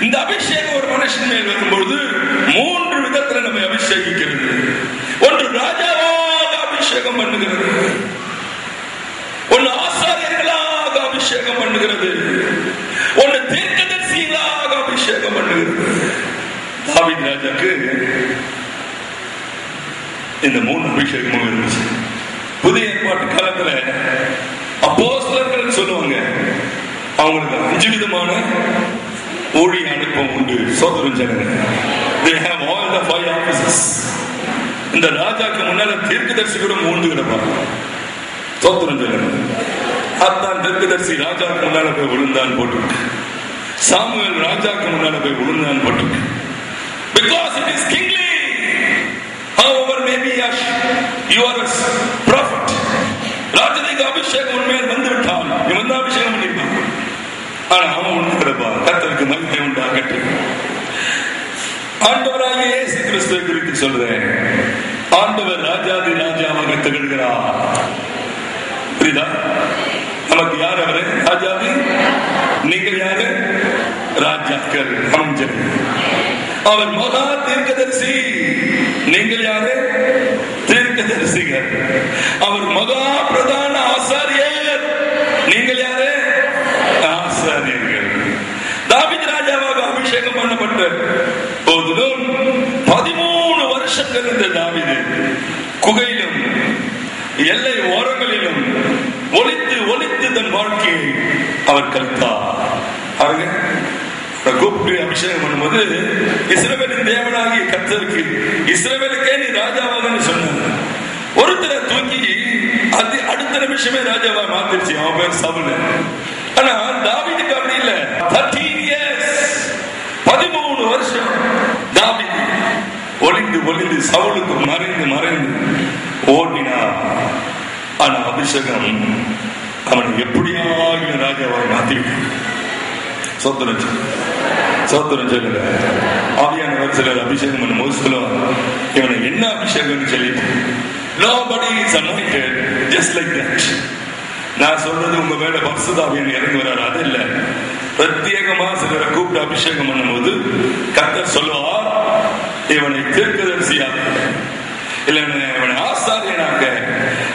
இந்த அபிஷேகம் ஒரு மனுஷன் மேல் வரும்பொழுது 3 விதத்துல நம்ம அபிஷேகிக்கிறது. ஒன்று ராஜாவாக அபிஷேகம் பண்ணுகிறது, ஒன்று ஆசாரியர்களாக அபிஷேகம் பண்ணுகிறது, ஒன்று தீர்க்கதரிசிகளாக அபிஷேகம் பண்ணுகிறது. தாவீது ராஜாக்கு இந்த 3 அபிஷேகமும் இருந்துச்சு. புதிய ஏற்பாட்டு காலத்துல அப்போஸ்தலர்கள் சொல்லுவாங்க, அவங்களுக்கு 5 விதமான ஊழிய அனுப்பம் உண்டு. சோதரன் ஜனங்க, they have all the 5 offices. இந்த ராஜாக்கு முன்னால தீர்க்கதரிசி கூட 3 கிடப்பாங்க. சோதரன் ஜனங்க, அதான் தீர்க்கதரிசி ராஜாக்கு முன்னால போய் விழுந்தான் போட்டு, சாமுவேல் ராஜாக்கு முன்னால போய் விழுந்தான் போட்டு, because it is kingly. However maybe you are a prophet. ராஜனுக்கு அபிஷேகம் உண்மையில் வந்து விட்டான், இவன் தான் அபிஷேகம் பண்ணிருப்பான். ஆனா அவன் உண்மைப்பா கர்த்தருக்கு மகிமை உண்டாகட்டும். ஆண்டவராகிய இயேசு கிறிஸ்துவை குறித்து சொல்றேன். ஆண்டவர் ராஜாதி ராஜாவாக திகழ்கிறார். புரியுதா? நமக்கு யார் அவரு? ராஜாதி. நீங்கள் யாரு? ராஜாக்கள், அமைச்சர். அவர் மகா தீர்க்கதரிசி. நீங்கள் யாரு? தீர்க்கதரிசிகள். அவர் மகா பிரதான ஆசாரியர். நீங்கள் யாரு? ஆசாரியர்கள். தாவீது ராஜாவாக அபிஷேகம் பண்ணப்பட்ட போதிலும் 13 வருஷங்கள் இருந்த தாவீது குகையிலும் எல்லை ஓரங்களிலும் ஒளித்து ஒளித்து தன் வாழ்க்கையை அவர் கழித்தார். கூப்பிட்டு அபிஷேகம் பண்ணும்போது இஸ்ரவேலின் தேவனாகிய கர்த்தருக்கு, இஸ்ரவேலுக்கே நீ ராஜாவாக சொன்னார். ஒருத்தரை தூக்கி அது அடுத்த நிமிஷமே ராஜாவா மாத்திருச்சு. அவன் பேர் சவுல். ஆனா தாவீதுக்கு அப்படி இல்ல. 13 years, 13 வருஷம் தாவீது ஒளிந்து ஒளிந்து சவுலுக்கு மறைந்து மறைந்து ஓடினார். ஆனா அபிஷேகம் அவனை எப்படியாக ராஜாவாக மாத்திருக்கு. சோத்திரம் சொல்லுங்க. ஆவியானவர் சிலர் அபிஷேகம் பண்ணும்போது சொல்லுவாங்க, இவனை என்ன அபிஷேகம் சொல்லிட்டு, nobody is anointed just like that. நான் சொல்றது உங்க மேல பரிசுத்த ஆவியானவர் இறங்கி வராரு, அது இல்ல. பிரத்யேகமா சிலரை கூப்பிட்டு அபிஷேகம் பண்ணும்போது கர்த்தர் சொல்லுவார், இவனை தீர்க்கதரிசியாக, இல்ல இவனை ஆசாரியனாக,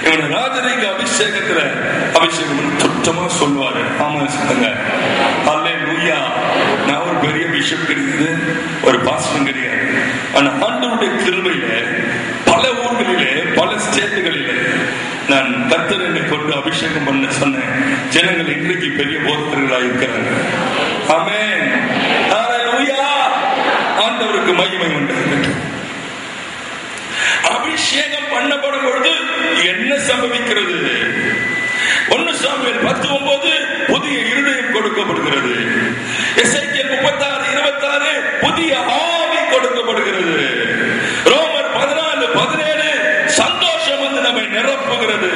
இவனை ராஜரீக அபிஷேகத்துல அபிஷேகம் சுத்தமா சொல்லுவாரு. ஆமா சொல்லுங்க. அல்லேலூயா. நான் ஒரு பெரிய பிஷப் கிடையாது, ஒரு பாஸ்டர் கிடையாது. ஆனா ஆண்டவருடைய கிருபையில பல ஊர்களிலே பல ஸ்டேட்டுகளிலே நான் கர்த்தர் என்னை கொண்டு அபிஷேகம் பண்ண சொன்னேன். ஜனங்கள் இன்றைக்கு பெரிய போதகர்களாக இருக்கிறாங்க. ஆமென். அல்லேலூயா. ஆண்டவருக்கு மகிமை உண்டாகட்டும். அபிஷேகம் பண்ணப்படும் பொழுது என்ன சம்பவிக்கிறது? 1 சாமுவேல் 10:9 புதிய இருதயம் கொடுக்கப்படுகிறது. எசேக்கியேல் 36:26 புதிய ஆவி கொடுக்கப்படுகிறது. ரோமர் 14:17 சந்தோஷம் வந்து நம்மை நிரப்புகிறது.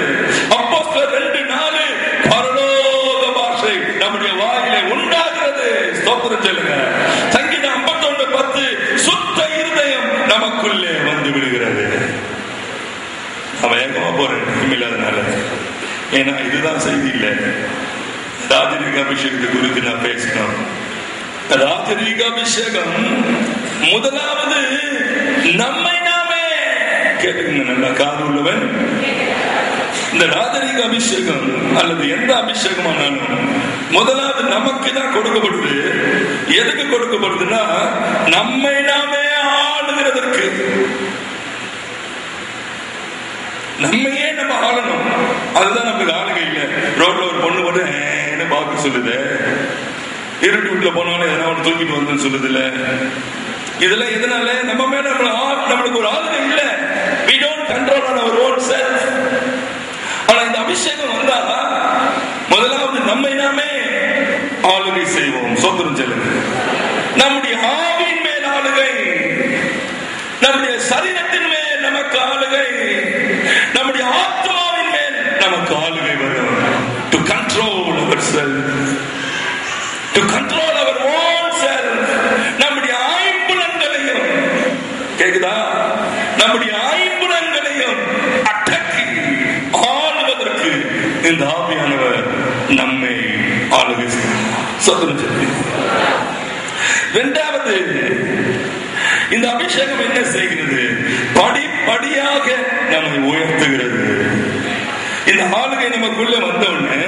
அப்போஸ்தலர் 2:4 பரலோக பாஷை நம்முடைய வாயிலே உண்டாகிறது. ஸ்தோத்திரம் சொல்லுங்க. சங்கீதம் 51:10 சுத்த இருதயம் நமக்குள்ளே வந்து விடுகிறது. அவன் ஏகமா போறேன் இல்லாதனால, ஏன்னா இதுதான் செய்தி இல்லை. ராஜரீக அபிஷேகத்தை குறித்து நான் பேசினோம். ராஜரீக அபிஷேகம் முதலாவது நம்மை நாமே கேட்டுங்க. நல்லா காது உள்ளவன். இந்த ராஜரீக அபிஷேகம் அல்லது எந்த அபிஷேகமானாலும் முதலாவது நமக்கு தான் கொடுக்கப்படுது. எதுக்கு கொடுக்கப்படுதுன்னா நம்மை நாமே ஆளுகிறதற்கு. நம்மையே நம்ம ஆளணும். அதுதான் நமக்கு ஆளுகை இல்லை. ரோட்ல ஒரு பொண்ணு போட்டு பார்க்க சொல்லுது, இருட்டு வீட்டுல போனாலும் எதனா ஒன்று தூக்கிட்டு வந்து சொல்லுது இல்ல. இதெல்லாம் எதனால? நம்ம மேல நம்மளுக்கு ஒரு ஆளுகை இல்லை. We don't control on our own self. ஆனா இந்த அபிஷேகம் வந்தா முதலாவது நம்மை நாமே ஆளுகை செய்வோம். சோத்திரம் சொல்லுங்க. நம்முடைய ஆவியின் மேல் ஆளுகை, நம்முடைய சரீரத்தின் மேல் நமக்கு ஆளுகை, நம்முடைய ஆத்மாவின் மேல் நமக்கு ஆளுகை வரும். To control ourselves, to control our own self. நம்முடைய ஐம்புலன்களையும், கேக்குதா? நம்முடைய ஐம்புலன்களையும் அடக்கி ஆளுவதற்கு இந்த ஆவியானவர் நம்மை ஆளுகை செய்வார். இரண்டாவது, இந்த அபிஷேகம் என்ன செய்கிறது? படிப்படியாக நம்மை உயர்த்துகிறது. இந்த ஆளுகை நமக்குள்ள வந்தவுடனே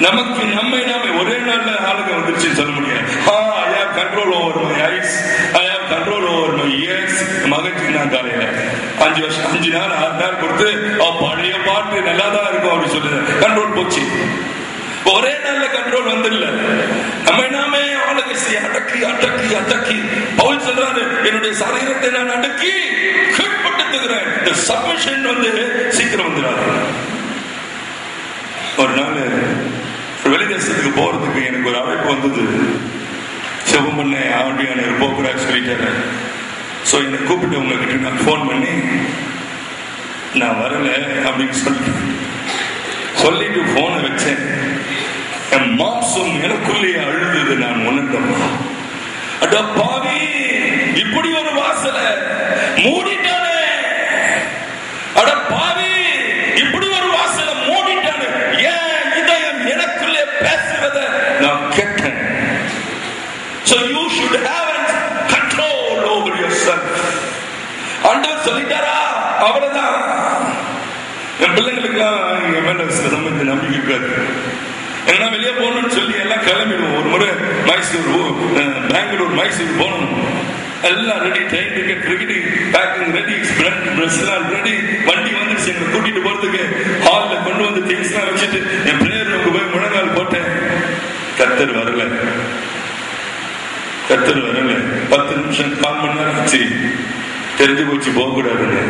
நமக்கு நம்மை ஒரே நாள்ல ஆளுகை வந்துருச்சு சொல்ல முடியாது. I have control over my eyes, I have control over my ears. மகனுக்கு நான் காலையில 5 நாள் 6 நாள் கொடுத்து பழைய பாட்டு நல்லா தான் இருக்கும் அப்படின்னு சொல்லி கண்ட்ரோல் போச்சு. ஒரே நாள்ல கண்ட்ரோல் வந்துடல. நாமே ஆளுகை அடக்கி அடக்கி அடக்கி பவுல் சொல்றாரு, என்னுடைய சரீரத்தை நான் அடக்கி கீழ்படுத்துகிறேன். இந்த சப்மிஷன் சீக்கிரம் வந்துடாது. ஒரு நாள் வெளிதேசத்துக்கு போறதுக்கு எனக்கு ஒரு அழைப்பு வந்தது. செவம் பண்ண ஆண்டியான போக்குறாரு சொல்லிட்டாரு. ஸோ என்னை கூப்பிட்டு உங்ககிட்ட நான் போன் பண்ணி நான் வரல அப்படின்னு சொல்லிட்டு போனை வச்சேன். என் மாம்சம் எனக்குள்ளேயே அழுது. நான் உணர்ந்தமா, அட பாவி, இப்படி ஒரு வாசலை மூடிட்டானே, அட பாவி, இப்படி ஒரு வாசலை மூடிட்டானே. ஏன் இதயம் எனக்குள்ளே பேசுறத நான் கேட்டேன். So you should have control over yourself. ஆண்டவர் சொல்லிட்டாரா, அவ்வளவுதான். என் பிள்ளைங்களுக்கெல்லாம் என் மேல சில நம்பிக்கை இருக்காது. என்ன வெளியே போகணும்னு சொல்லி எல்லாம் கிளம்பிடுவோம். ஒரு முறை மைசூர், பெங்களூர், மைசூர் போகணும். எல்லாம் ready, train ticket ready, packing ready, dress எல்லாம் ரெடி. வண்டி வந்துருச்சு எங்களை கூட்டிட்டு போறதுக்கு. ஹால்ல கொண்டு வந்து திங்ஸ் எல்லாம் வச்சுட்டு என் பிரேயர் ரூமுக்கு போய் முழங்கால் போட்டேன். கர்த்தர் வரல. 10 நிமிஷம் 1/4 மணி நேரம் ஆச்சு. தெரிஞ்சு போச்சு போகக்கூடாதுன்னு.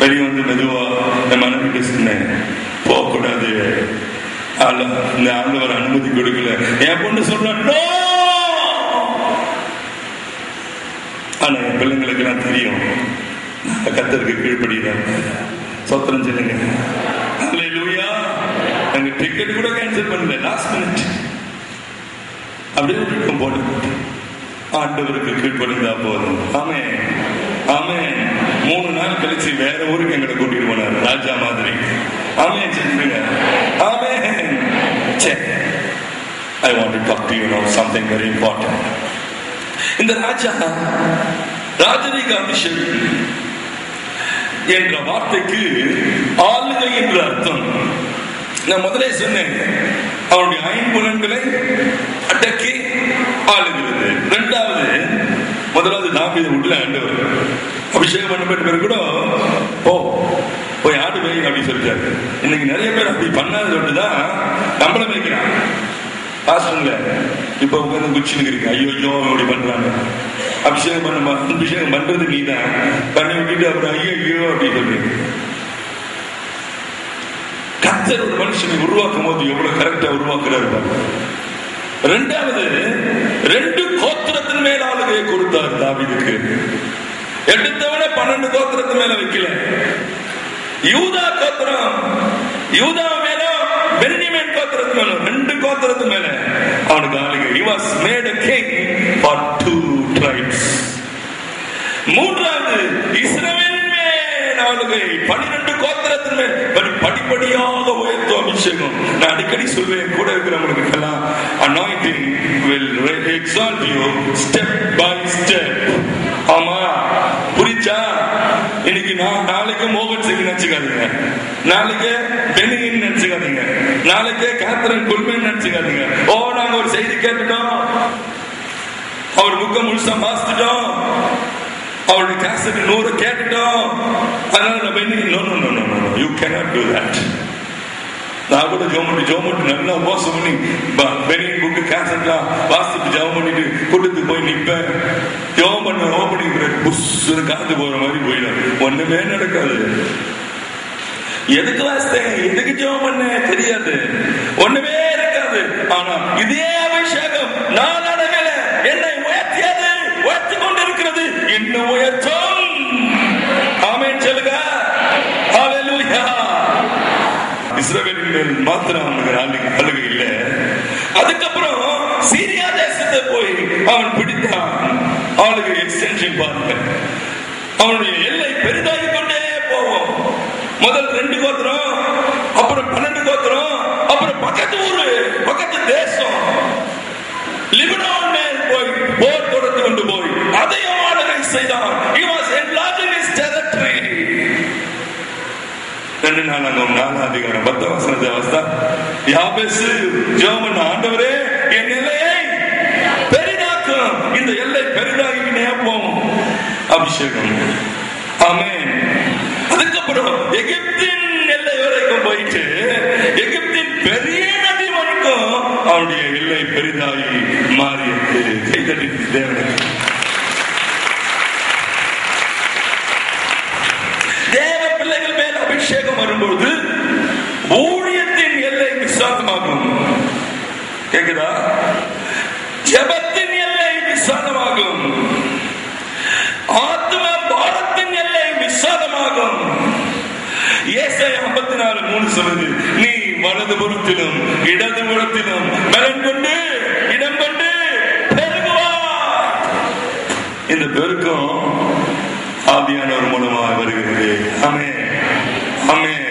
வெளியே வந்து மெதுவா என் மனைவிட்டு சொன்னேன், போகக்கூடாது, இந்த ஆண்டவர் அனுமதி கொடுக்கல. என் பொண்ணு சொல்றான் நோ. ஆனா என் பிள்ளைங்களுக்கு எல்லாம் தெரியும் கர்த்தருக்கு கீழ்ப்படிதான். சோத்திரம் சொல்லுங்க. அல்லேலூயா. நாங்க டிக்கெட் கூட கேன்சல் பண்ணல, லாஸ்ட் மினிட் அப்படியே இருக்கும் போல. ஆண்டவருக்கு கீழ்ப்படிந்தா போதும். ஆமென், ஆமென். 3 நாள் கழிச்சு வேற ஊருக்கு எங்களை கூட்டிட்டு போனார், ராஜா மாதிரி. ஆமென் சொல்லுங்க. ஆமென். I want to talk to you now something very important. இந்த ராஜரீக அபிஷேகம் என்ற வார்த்தைக்கு ஆளுகை என்ற அர்த்தம். நான் முதலே சொன்னேன், அவருடைய 5 புலன்களை அடக்கி ஆளுகிறது. முதலாவது தாவீது உள்ள ஆண்டவர் அபிஷேகம் பண்ணப்பட்ட பிறகு கூட போய் ஆடு மேய் அப்படின்னு சொல்லிட்டாரு. இன்னைக்கு நிறைய பேர் அப்படி பண்ணாத சொல்லிட்டுதான் நம்மள மேய்க்கிறான். பாஸ்டர்ல இப்ப உட்காந்து குச்சின்னு இருக்கு, ஐயோ அப்படி பண்றாங்க. அபிஷேகம் பண்றது நீதான் பண்ணி விட்டுட்டு அப்புறம் ஐயோ அப்படி சொல்றீங்க. கர்த்தர் ஒரு மனுஷனை உருவாக்கும் போது எவ்வளவு கரெக்டா உருவாக்குறாரு. 2 கோத்திரத்தின் மேல் ஆளுகையை கொடுத்தார் தாவீதுக்கு. எடுத்தவன 12 கோத்திரத்தின் மேல வைக்கல. யூதா கோத்திரம், யூதா மேல பென்யமீன் கோத்திரத்தின் மேல 2 கோத்திரத்தின் மேல அவனுக்கு ஆளுகை. He was made a king for 2 tribes. 3வது இஸ்ரவேலின் மேல் ஆளுகை 12 கோத்திரத்தின் மேல். படிப்படியாக உயர்த்தும் அபிஷேகம். நான் அடிக்கடி சொல்வேன், கூட இருக்கிறவங்களுக்கு எல்லாம் anointing will exalt you step by step. ஆமா, புரிச்சா? இன்னைக்கு நாளைக்கு மோகன் சிங் நினைச்சுக்காதீங்க, நாளைக்கு பெனியின் நினைச்சுக்காதீங்க, நாளைக்கு கேத்ரின் குல்மேன் நினைச்சுக்காதீங்க. நாங்க ஒரு செய்தி கேட்டுட்டோம், அவர் புக்க முழுசா வாசித்துட்டோம், அவருடைய கேசட் 100 கேட்டுட்டோம், அதனால you cannot do that. நான் கூட ஜோமட்டு நல்லா மோசம் பண்ணி பெனியின் புக்கு கேசட்லாம் வாசிட்டு ஜெபம் பண்ணிட்டு கூட்டத்துக்கு போய் நிற்பேன். ஜெபம் பண்ணி புஷ்னு காத்து போற மாதிரி போயிடும். ஒண்ணுமே நடக்காது. எதுக்கு வாசித்தேன், எதுக்கு ஜெபம் பண்ண தெரியாது, ஒண்ணுமே இருக்காது. ஆனா இதே அபிஷேகம் நாளடைவில் என்னை உயர்த்தியது, உயர்த்தி கொண்டிருக்கிறது, இன்னும் உயர்த்தும். ஆமென் சொல்லுங்க. ஹல்லேலூயா. இஸ்ரவேலின் மேல் மாத்திரம் அவனுக்கு ஆளுகை இல்ல. அதுக்கப்புறம் சீரியா தேசத்தை போய் அவன் பிடித்தான். ஆளுகை எக்ஸ்டென்ஷன் பாருங்க. அவனுடைய எல்லை பெரிதாகிக் கொண்டே போவோம். முதல் 2 கோத்திரம், அப்புறம் 12 கோத்திரம், அப்புறம் பக்கத்து ஊரு, பக்கத்து தேசம் லிபனான் மேல் போய் செய்தான். He was enlarging his territory. 2 நாளாகவும் 4ஆம் அதிகாரம் 10ஆம் வசனத்தை வாசித்தா, யாபேஸ் ஜெபம் பண்ண, ஆண்டவரே என் எல்லையை பெரிதாக்கும். இந்த எல்லை பெரிதாகிக்கிட்டே போகும். அபிஷேகம். ஆமென். அதுக்கப்புறம் எகிப்தின் எல்லை வரைக்கும் போயிட்டு எகிப்தின் பெரிய நதி வரைக்கும் அவனுடைய எல்லை பெரிதாகி மாறியது. கைதட்டி தேவனுக்கு. தேவ பிள்ளைகள் மேல் அபிஷேகம் வரும்போது ஊழியத்தின் எல்லை விசாலமாகும். கேக்குதா? ஜெபத்தின் எல்லை விசாலமாகும். ஆத்ம பாரத்தின் எல்லை விசாலமாகும். ஏசாயா 54:3 சொல்லுது, நீ வலதுபுறத்திலும் இடதுபுறத்திலும் பலன் கொண்டு இடம் கொண்டு பெருகுவாய். இந்த பெருக்கம் ஆவியானவர் மூலமாக வருகிறது. ஆமென், ஆமென்,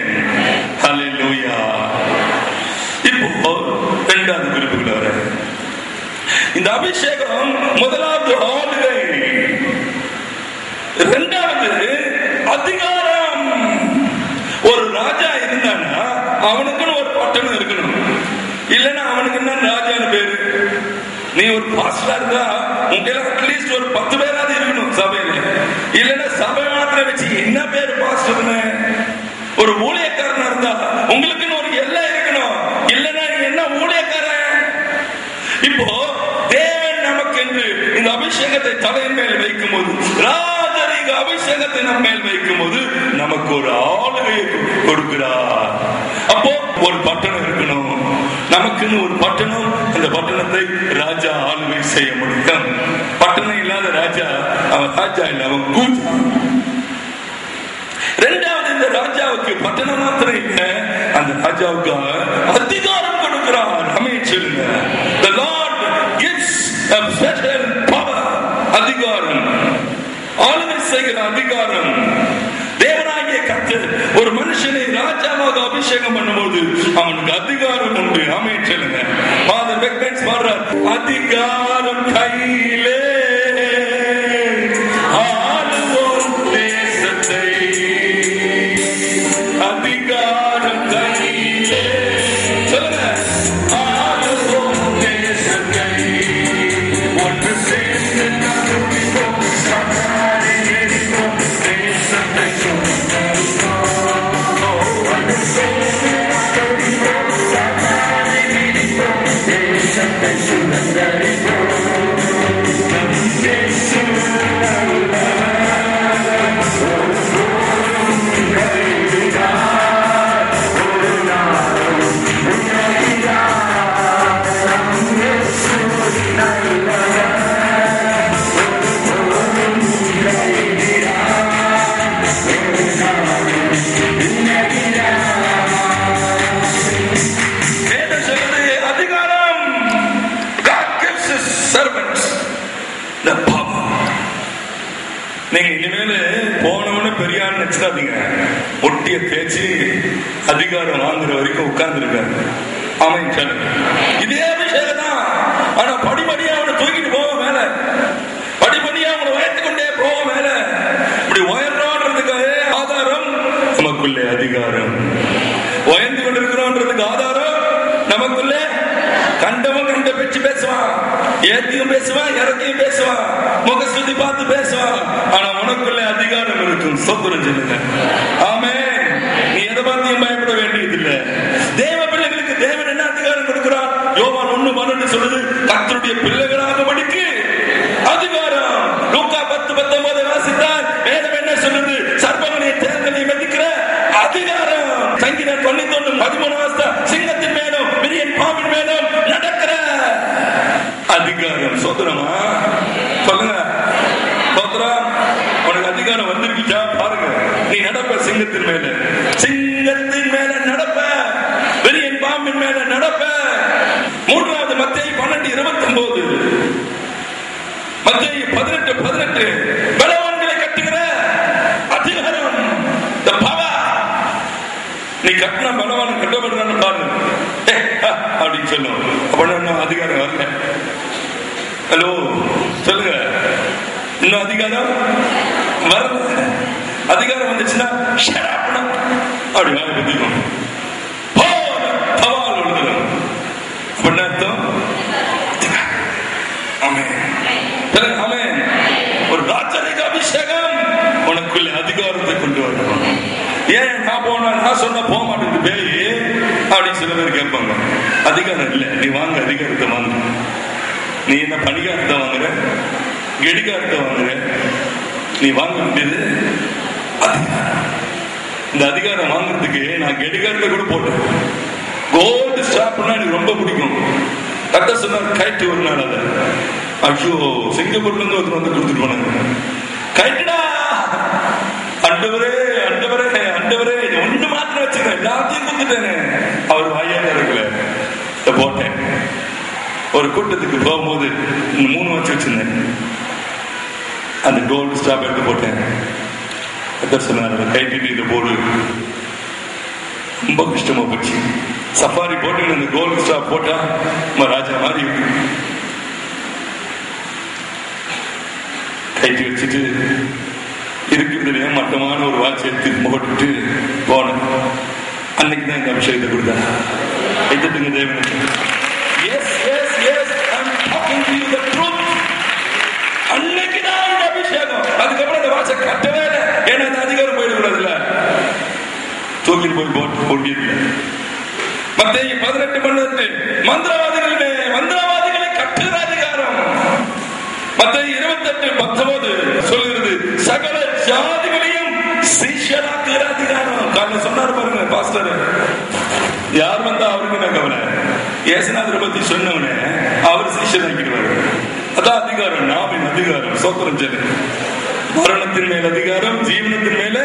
ஹல்லேலூயா. இப்போ 2வது குறிப்புக்குள்ள வர, இந்த அபிஷேகம் முதலாவது ஆளுகை, 2வது அதிகாரம். ஒரு ராஜா இருந்தானா அவனுக்குன்னு ஒரு பட்டணம் இருக்கணும். இல்லன்னா அவனுக்கு என்ன ராஜான்னு பேரு? நீ ஒரு பாஸ்டரா இருந்தா உங்களுக்கு அட்லீஸ்ட் ஒரு 10 பேராவது இருக்கணும் சபையில. இல்லன்னா சபை மாத்திரம் வச்சு என்ன பேரு பாஸ்டர்னு? ஒரு ஊழியக்காரனா இருந்தா உங்களுக்குன்னு ஒரு எல்லை இருக்கணும். இல்லன்னா நீ என்ன ஊழியக்காரன்? இப்போ தேவன் நமக்கு என்று இந்த அபிஷேகத்தை தலையின் மேல் வைக்கும் போது, ராஜரீக அபிஷேகத்தை நம்ம மேல் வைக்கும் போது நமக்கு ஒரு ஆளுகையை கொடுக்கிறார். அப்போ ஒரு பட்டணம் இருக்கணும், நமக்குன்னு ஒரு பட்டணம். அந்த பட்டணத்தை ராஜா ஆளுகை செய்ய முடியும். பட்டணம் இல்லாத ராஜா அவன் ராஜா இல்லை, அவன் கூஜா. 2வது, இந்த ராஜாவுக்கு பட்டணம் மாத்திரம் இல்லை, அந்த ராஜாவுக்கு அதிகாரம் கொடுக்கிறார். அமைச்சருங்க. The Lord gives a special power. அதிகாரம், ஆளுகை செய்கிற அதிகாரம். தேவனாகிய கர்த்தர் ஒரு மனுஷனை ராஜாவாக அபிஷேகம் பண்ணும்போது அவனுக்கு அதிகாரம் உண்டு. ஆமென் சொல்லுங்க. ஃபாதர் பெக்கன்ஸ் பாடுறார், அதிகாரம் கையிலே ஆளுவோம் தேசத்தை, அதிகாரம் கையிலே சொல்லுங்க, ஆளுவோம் தேசத்தை, ஒன்று சேர்ந்து ஒட்டிய பேச்சு அதிகாரம் வாங்குற வரைக்கும் உட்கார்ந்து இருக்காரு. ஆமென் சொல்லுங்க. இதே அபிஷேகம் தான். ஆனா படிப்படியா அவனை தூக்கிட்டு போக மேல, படிப்படியா அவனை உயர்த்து கொண்டே போக மேல. இப்படி உயர்றோன்றதுக்காக ஆதாரம் நமக்குள்ளே அதிகாரம். உயர்ந்து கொண்டிருக்கிறோன்றதுக்கு ஆதாரம் நமக்குள்ளே கண்டவன் கண்ட பேச்சு பேசுவான், ஏத்தியும் பேசுவான், இறக்கியும் பேசுவான், முகஸ்துதி பார்த்து பேசுவான். ஆனா உனக்குள்ளே அதிகாரம் இருக்கும். சொத்துரம் சொல்லுங்க. ஆமென். நீ எதை பார்த்தையும் பயப்பட வேண்டியதில்லை. தேவ பிள்ளைகளுக்கு தேவன் என்ன அதிகாரம் கொடுக்கிறார்? யோவான் 1:12 சொல்லுது, கர்த்தருடைய பிள்ளைகளாக படிக்கு அதிகாரம். லூக்கா 10:19 வாசித்தார். வேதம் என்ன சொல்லுது? சர்ப்பங்களை தேர்தலை மதிக்கிற அதிகாரம். சங்கீதம் 91:13 வாசித்தா, சிங்கத்தின் மேலும் விரியன் பாம்பின் மேலும் நடக்கிற அதிகாரம். சோதரமா சொல்லுங்க. சோதரம், உனக்கு அதிகாரம் வந்திருக்கிச்சா பாருங்க. நீ நடப்ப சிங்கத்தின் மேல, சிங்கத்தின் மேல நடப்ப, விரியன் பாம்பின் மேல நடப்ப. 3வது மத்தேயு 12:29, மத்தேயு 18:18 பலவான்களை கட்டுகிற அதிகாரம். the power. நீ கட்டின பலவான் கட்டப்படுறான்னு பாரு அப்படின்னு சொல்லும். அப்படின்னா அதிகாரம் வரல. ஹலோ சொல்லுங்க. இன்னும் அதிகாரம் வரல. அதிகாரம் வந்துச்சுன்னா அப்படி வாங்க புத்திக்கும் தவால் எழுதுறோம் அப்படின்னு அர்த்தம். ஒரு ராஜரிக அபிஷேகம் உனக்குள்ள அதிகாரத்தை கொண்டு வரணும். ஏன் நான் போனா நான் சொன்ன போக மாட்டேங்குது பேய் அப்படின்னு சில பேர் கேட்பாங்க. அதிகாரம் இல்லை, நீ வாங்க அதிகாரத்தை வாங்க. நீ என்ன பணிகாரத்தை வாங்குற, கெடிகாரத்தை வாங்குற, நீ வாங்க வேண்டியது அதிகாரம். இந்த அதிகாரம் வாங்குறதுக்கு நான் கெடிகாரத்தை கூட போட்டேன். கோல்டு ஸ்டாப்னா எனக்கு ரொம்ப பிடிக்கும். கட்ட சொன்னார் கைட்டு ஒரு நாள் அதை ஐயோ சிங்கப்பூர்ல இருந்து ஒருத்தர் வந்து கொடுத்துட்டு போனாங்க. கைட்டுடா அண்டவரே அண்டவரே அண்டவரே ஒண்ணு மாத்திரம் வச்சுக்கிறேன் எல்லாத்தையும் கொடுத்துட்டேன்னு அவர் வாயால இருக்கல போட்டேன். ஒரு கூட்டத்துக்கு போகும்போது 3 வச்சு வச்சிருந்தேன். அந்த கோல்டு ஸ்டாப் எடுத்து போட்டேன். சொன்னார் கைட்டு இதை போடு. ரொம்ப கஷ்டமா போச்சு. சஃபாரி போட்டு அந்த கோல்டு ஸ்டாப் போட்டா ராஜா மாதிரி கைட்டு வச்சுட்டு இருக்கிறதுல மட்டமான ஒரு வாட்ச் எடுத்து போட்டுட்டு போனேன். அன்னைக்குதான் இந்த அபிஷேகத்தை கொடுத்தேன். எதுங்க தேவனுக்கு அன்னைக்குதான் இந்த அபிஷேகம். அதுக்கப்புறம் அந்த வாட்சை கட்டவே இல்லை. ஏன்னா அந்த அதிகாரம் போயிடக்கூடாதுல்ல, தூக்கி போய் போட்டு கொண்டிருக்க. மத்தேயு 18:12 மந்திரவாதிகளை கட்டுகிற அதிகாரம். மத்தேயு 28:19 சொல்லுகிறது சகல ஜாதிகளையும் சீஷராக்குகிற அதிகாரம். காலைல சொன்னார் பாருங்க பாஸ்டர், யார் வந்தா அவருக்கு நான் கவலை. இயேசுநாதரை பத்தி சொன்னவனே அவர் சீஷராக்கிடுவார். அதான் அதிகாரம், நாவின் அதிகாரம். சோத்திரம் சொல்லு. மரணத்தின் மேல் அதிகாரம், ஜீவனத்தின் மேல.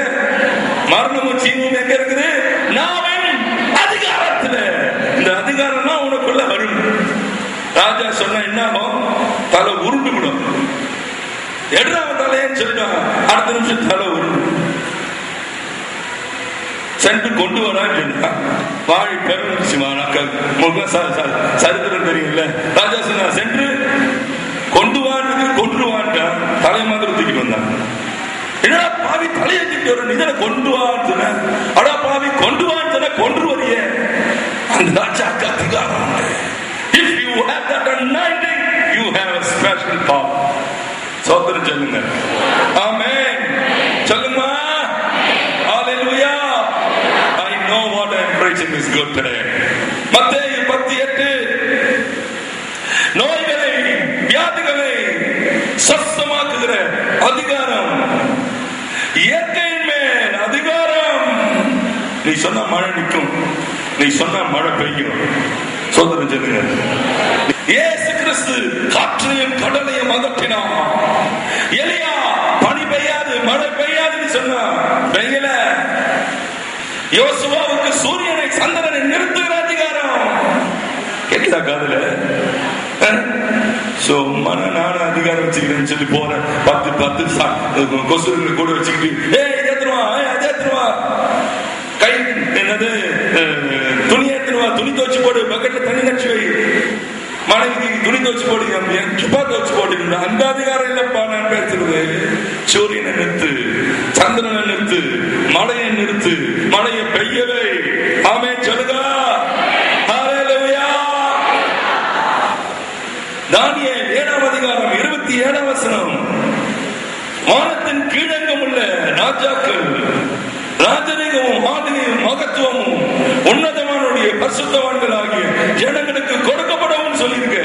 மரணமும் ஜீவனும் எங்க இருக்குது? நாவின் அதிகாரத்துல. இந்த அதிகாரம்னா உனக்குள்ள வரும். ராஜா சொன்ன என்ன தலை உருண்டு விடும். எடுறாம தலையன்னு சொல்லிட்டான், அடுத்த நிமிஷம் தலை உருண்டு. சென்று கொண்டு வரான்னு சொன்னா வாழி பெருமாள் சரித்திரம் தெரியும்ல. ராஜா சொன்னா சென்று கொண்டு வான்னு கொன்றுவான்ட்டான். தலை மாதிரி தூக்கிட்டு வந்தான். என்னடா பாவி தலையை தூக்கிட்டு வர, நீ தானே கொண்டு வான்னு சொன்ன. அடா பாவி கொண்டு வான்னு சொன்ன கொன்று வரிய. அந்த ராஜாக்கு அதிகாரம். If you have that anointing, you have a special power. சோதரம் சொல்லுங்க. ஆமென் சொல்லுங்க. Hallelujah. I know what I am preaching is good today. மத்தேயு 10:8 நோய்களை வியாதிகளை சஸ்தமாக்குகிற அதிகாரம், இயற்கையின் மேல் அதிகாரம். நீ சொன்ன மழை நிற்கும், நீ சொன்ன மழை பெய்யும். சோதரன் சொல்லுங்க. இயேசு கிறிஸ்து காற்றையும் கடலையும் அகற்றினான். எலியா பனி பெய்யாது மழை பெய்யாதுன்னு சொன்னான், பெய்யல. யோசுவாவுக்கு சூரியனை சந்திரனை நிறுத்துகிற அதிகாரம். கேட்குதா காதுல? நானும் அதிகாரம் வச்சுக்கிறேன்னு சொல்லி போறேன். 10 கொசுகளை கூட வச்சுக்கிட்டு ஏத்துருவா கை என்னது துணி ஏத்துருவா, துணி துவச்சு போடு, பக்கெட்ல தண்ணி நச்சு வை, மனைவி துணி துவச்சு போடு, சுப்பா துவச்சு போட்டு. அந்த அதிகாரம் இல்லப்பா நான் பேசுறது. சூரியனை நிறுத்து, சந்திரனை நிறுத்து, மழையை நிறுத்து, மழையை பெய்யவே. ஆமென் சொல்லுங்க. தானியேல் 7ஆம் அதிகாரம் 27ஆம் வசனம். வானத்தின் கீழங்கம் உள்ள ராஜாக்கள் ராஜரிகமும் ஆளுகையும் மகத்துவமும் உன்னதமானுடைய பரிசுத்தவான்கள் ஆகிய ஜனங்களுக்கு கொடுக்கப்படும் சொல்லியிருக்க.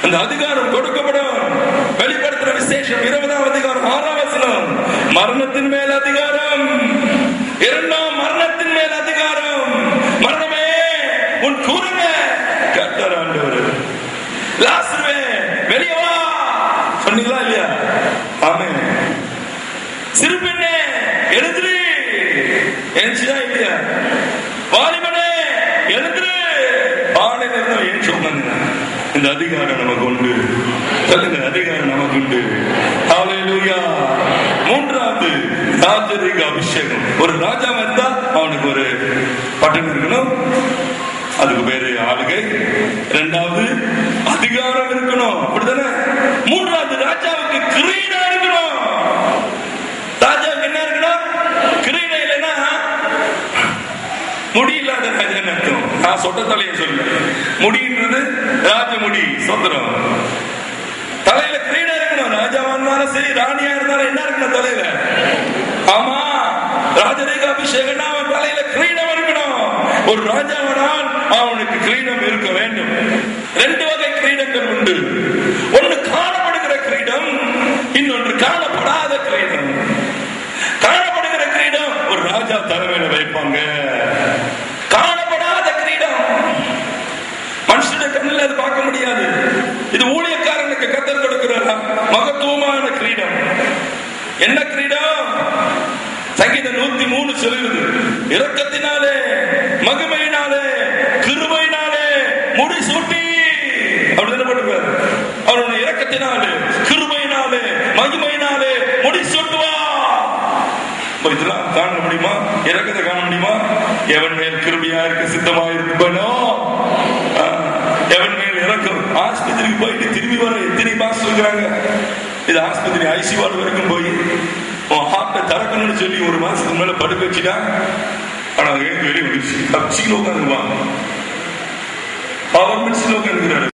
அந்த அதிகாரம் கொடுக்கப்படும். வெளிப்படுத்துற விசேஷம் 20ஆம் அதிகாரம் 6ஆம் வசனம். மரணத்தின் மேல் அதிகாரம், 2ஆம் மரணத்தின் மேல் அதிகாரம். மரணமே உன் கூறுங்க கட்டராண்டவர். லாசருவே வெளியே வா சொன்னீங்களா இல்லையா? ஆமென். சிறு பெண்ணே எழுந்திரு, எழுந்துச்சா இல்லையா? வாலிபனே எழுந்திரு, பானையில ஏன் சொன்னாங்க. இந்த அதிகாரம் நமக்கு உண்டு. சொல்லுங்க, அதிகாரம் நமக்கு உண்டு. ஹல்லேலூயா. 3வது ராஜரிக அபிஷேகம். ஒரு ராஜா வந்தா அவனுக்கு ஒரு பட்டன் இருக்கணும், அதுக்கு பேரு ஆளுகை. 2வது அதிகாரம் இருக்கணும், அப்படித்தானே? மூன்றாவது ராஜாவுக்கு கிரீடம் இருக்கணும். ராஜாவுக்கு என்ன இருக்கணும்? கிரீடம் இல்லைன்னா முடியில்லாத ராஜான்னு அர்த்தம். நான் சொட்ட தலையை சொல்ல, முடின்றது ராஜமுடி சொந்தரம். தலையில கிரீடம் இருக்கணும். ராஜாவா இருந்தாலும் சரி, ராணியா இருந்தாலும் என்ன இருக்கணும் தலையில? ஆமா, ராஜரீக அபிஷேகம்னா அவன் தலையில கிரீடம் இருக்கணும். ஒரு ராஜாவனால் அவனுக்கு கிரீடம் இருக்க வேண்டும். ரெண்டு வகை கிரீடங்கள் உண்டு. ஒன்று காணப்படுகிற கிரீடம், இன்னொன்று காணப்படாத கிரீடம். காணப்படுகிற கிரீடம் ஒரு ராஜா தலைமையில வைப்பாங்க. காணப்படாத கிரீடம் மனுஷனுடைய கண்ணில் அது பார்க்க முடியாது. இது ஊழியக்காரனுக்கு கர்த்தர் கொடுக்கிற மகத்துவமான கிரீடம். என்ன கிரீடம்? சங்கீதம் 103 சொல்லுகிறது, இரக்கத்தினாலே, மகிமையினாலே, கிருபையினாலே முடிசூட்டி. அவர் என்ன பண்ணுவார்? அவருடைய இரக்கத்தினாலே, கிருபையினாலே, மகிமையினாலே முடிசூட்டுவா. இதெல்லாம் காண முடியுமா? இரக்கத்தை காண முடியுமா? எவன் மேல் கிருபையா இருக்க சித்தமா இருப்பனோ, எவன் மேல் இறக்கம். ஆஸ்பத்திரிக்கு போயிட்டு திரும்பி வர எத்தனை பாஸ் சொல்றாங்க. இது ஆஸ்பத்திரி ஐசியூ வரைக்கும் போய் ஹார்ட்டை திறக்கணும்னு சொல்லி ஒரு மாசத்துக்கு மேல படுக்க வச்சுட்டா, ஆனா வெளியே வந்துருச்சு. உட்காந்துருவான், அவர் மிட்ஸில் உட்காந்துக்கிறாரு.